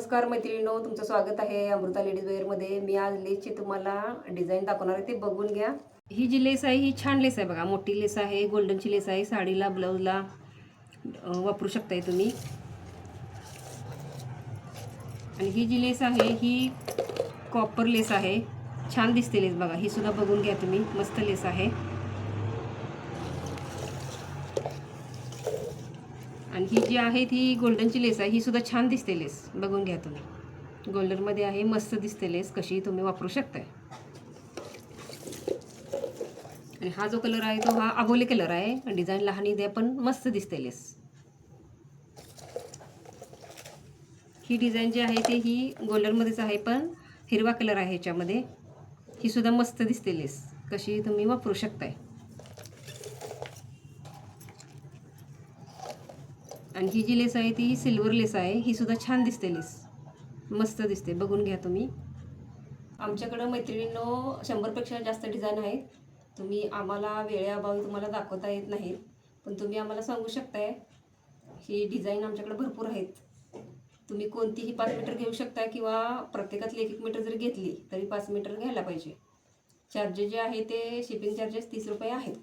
नमस्कार मैत्रिणींनो, तुमचं स्वागत आहे अमृता लेडीज वेअरमध्ये। मी आज लेसची तुम्हाला डिझाईन दाखवणार आहे, ते बघून घ्या। ही जी लेस आहे ही छान लेस आहे बघा, मोठी लेस आहे, गोल्डनची लेस आहे। साडीला ब्लाऊजला वापरू शकताय तुम्ही। आणि ही जी लेस आहे ही कॉपर लेस आहे, छान दिसते लेस बघा। ही सुद्धा बघून घ्या तुम्ही, मस्त लेस आहे। आणि ही जी आहे ती गोल्डनची लेस आहे, ही सुद्धा छान दिसते लेस, बघून घ्या तुम्ही। गोल्डनमध्ये आहे, मस्त दिसते लेस, कशी तुम्ही वापरू शकताय। आणि हा जो कलर आहे तो हा अबोली कलर आहे, डिझाईन लहान इथे पण मस्त दिसते लेस। ही डिझाईन जी आहे ती ही गोल्डनमध्येच आहे, पण हिरवा कलर आहे ह्याच्यामध्ये। ही सुद्धा मस्त दिसते लेस, कशी तुम्ही वापरू शकताय। आणि ही जी लेस आहे ती सिल्वर लेस आहे, ही सुद्धा छान दिसते लेस, मस्त दिसते, बघून घ्या तुम्ही। आमच्याकडं मैत्रिणींनो 100पेक्षा जास्त डिझाईन आहेत। तुम्ही आम्हाला वेळेअभावी तुम्हाला दाखवता येत नाहीत, पण तुम्ही आम्हाला सांगू शकताय। ही डिझाईन आमच्याकडे भरपूर आहेत। तुम्ही कोणतीही 5 मीटर घेऊ शकता, किंवा प्रत्येकातली 1-1 मीटर जरी घेतली तरी 5 मीटर घ्यायला पाहिजे। चार्जेस जे आहे ते शिपिंग चार्जेस 30 रुपये आहेत।